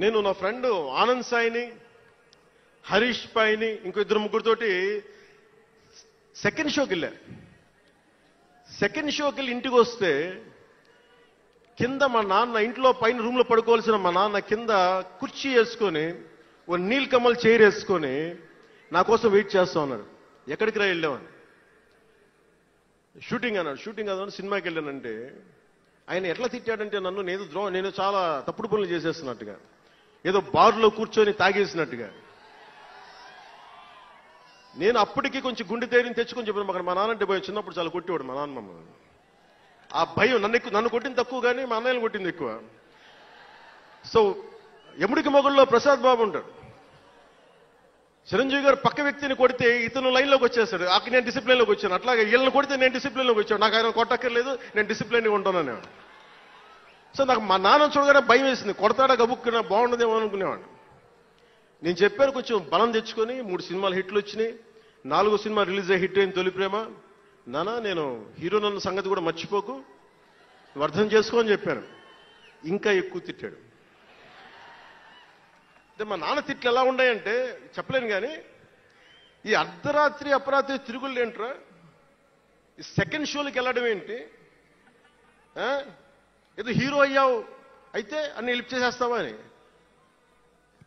నేను నా ఫ్రెండ్ ఆనంద్ సాయిని, హరీష్ పాయిని, ఇంకో ఇద్దరు ముగ్గురితోటి సెకండ్ షోకి వెళ్ళా. సెకండ్ షోకి వెళ్ళి ఇంటికి వస్తే కింద మా నాన్న, ఇంట్లో పైన రూమ్లో పడుకోవాల్సిన మా నాన్న కింద కుర్చీ వేసుకొని ఓ నీల్ కమల్ చైర్ వేసుకొని నా కోసం వెయిట్ చేస్తా ఉన్నాడు. ఎక్కడికి రా వెళ్ళామని. షూటింగ్ అన్నాడు. షూటింగ్ అన్నాడు, సినిమాకి వెళ్ళానంటే ఆయన ఎట్లా తిట్టాడంటే నన్ను నేను చాలా తప్పుడు పనులు చేసేస్తున్నట్టుగా, ఏదో బార్లో కూర్చొని తాగేసినట్టుగా. నేను అప్పటికి కొంచెం గుండె ధైర్యం తెచ్చుకొని చెప్పాను, అక్కడ మా నాన్నంటే భయం. చిన్నప్పుడు చాలా కొట్టేవాడు మా నాన్న మమ్మల్ని. ఆ భయం నన్ను కొట్టింది తక్కువ కానీ మా అన్నయ్యను కొట్టింది ఎక్కువ. సో ఎముడికి మొగుల్లో ప్రసాద్ బాబు ఉంటాడు. చిరంజీవి గారు పక్క వ్యక్తిని కొడితే ఇతను లైన్లోకి వచ్చేస్తాడు. అక్కడ నేను డిసిప్లిన్లోకి వచ్చాను. అట్లాగే వీళ్ళని కొడితే నేను డిసిప్లిన్లోకి వచ్చాను. నాకు ఆయన కొట్టక్కర్లేదు, నేను డిసిప్లిన్గా ఉంటానని. సో నాకు మా నాన్న చూడగానే భయం వేసింది. కొడతాడా గబుక్కున్నా బాగుండదేమో అనుకునేవాడు. నేను చెప్పాను కొంచెం బలం తెచ్చుకొని. 3 సినిమాలు హిట్లు వచ్చినాయి. 4వ సినిమా రిలీజ్ అయ్యి హిట్ అయిన తొలి ప్రేమ. నానా నేను హీరో నన్న సంగతి కూడా మర్చిపోకు, నువ్వు అర్థం చేసుకో అని చెప్పాను. ఇంకా ఎక్కువ తిట్టాడు. అంటే మా నాన్న తిట్లు ఎలా ఉన్నాయంటే చెప్పలేను. కానీ ఈ అర్ధరాత్రి అపరాత్రి తిరుగుళ్ళు ఏంట్రా, ఈ సెకండ్ షోలకి వెళ్ళడం ఏంటి, ఏదో హీరో అయ్యావు అయితే అన్ని హెల్ప్ చేసేస్తావా అని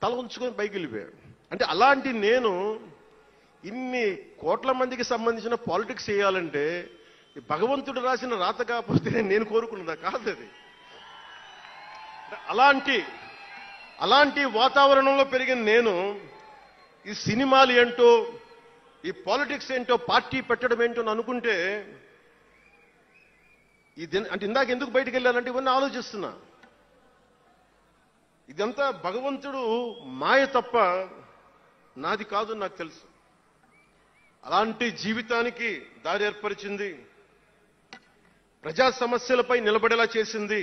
తల ఉంచుకొని పైకి వెళ్ళిపోయాడు. అంటే అలాంటి నేను ఇన్ని కోట్ల మందికి సంబంధించిన పాలిటిక్స్ చేయాలంటే భగవంతుడు రాసిన రాత కాకపోతే నేను కోరుకున్నదా కాదు అది. అలాంటి వాతావరణంలో పెరిగిన నేను ఈ సినిమాలు ఏంటో, ఈ పాలిటిక్స్ ఏంటో, పార్టీ పెట్టడం ఏంటో అని అనుకుంటే అంటే ఇందాక ఎందుకు బయటికి వెళ్ళానంటే ఇవన్నీ ఆలోచిస్తున్నా. ఇదంతా భగవంతుడు మాయ తప్ప నాది కాదు నాకు తెలుసు. అలాంటి జీవితానికి దారి ఏర్పరిచింది, ప్రజా సమస్యలపై నిలబడేలా చేసింది,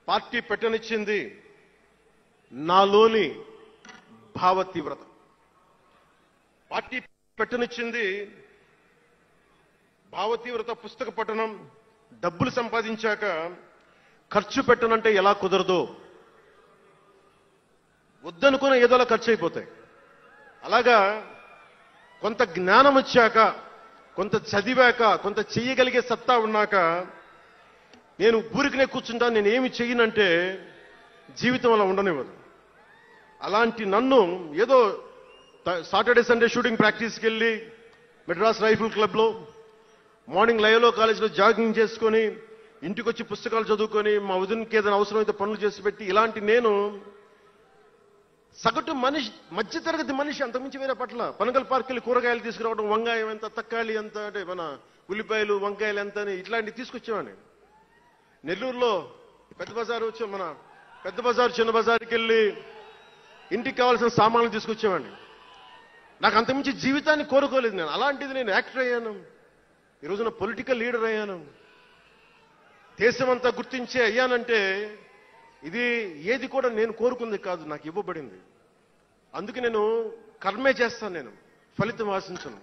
పార్టీ పెట్టనిచ్చింది నాలోని భావ తీవ్రత. పార్టీ పెట్టనిచ్చింది భావ తీవ్రత. పుస్తక పఠనం, డబ్బులు సంపాదించాక ఖర్చు పెట్టనంటే ఎలా కుదరదో, వద్దనుకున్న ఏదోలా ఖర్చు అయిపోతాయి. అలాగా కొంత జ్ఞానం వచ్చాక, కొంత చదివాక, కొంత చెయ్యగలిగే సత్తా ఉన్నాక నేను ఊరికనే కూర్చుంటాను, నేను ఏమి చెయ్యనంటే జీవితం అలా ఉండనివ్వదు. అలాంటి నన్ను ఏదో సాటర్డే సండే షూటింగ్ ప్రాక్టీస్కి వెళ్ళి మెడ్రాస్ రైఫిల్ క్లబ్లో, మార్నింగ్ లయలో కాలేజీలో జాగింగ్ చేసుకొని, ఇంటికి వచ్చి పుస్తకాలు చదువుకొని, మా వదినకి ఏదైనా అవసరమైతే పనులు చేసి పెట్టి, ఇలాంటి నేను సగటు మనిషి, మధ్యతరగతి మనిషి, అంతకుమించి వేరే పట్ల. పనగల్ పార్క్ వెళ్ళి కూరగాయలు తీసుకురావడం, వంకాయ ఎంత, తక్కాలి ఎంత, అంటే మన ఉల్లిపాయలు వంకాయలు ఎంత అని ఇట్లాంటివి తీసుకొచ్చేవాడిని. నెల్లూరులో పెద్ద బజారు వచ్చి మన పెద్ద బజారు చిన్న బజార్కి వెళ్ళి ఇంటికి కావాల్సిన సామాన్లు తీసుకొచ్చేవాడిని. నాకు అంతకుమించి జీవితాన్ని కోరుకోలేదు నేను. అలాంటిది నేను యాక్టర్ అయ్యాను, ఈ రోజున పొలిటికల్ లీడర్ అయ్యాను, దేశమంతా గుర్తించే అయ్యానంటే ఇది ఏది కూడా నేను కోరుకుంది కాదు, నాకు ఇవ్వబడింది. అందుకే నేను కర్మే చేస్తాను, నేను ఫలితం ఆశించను.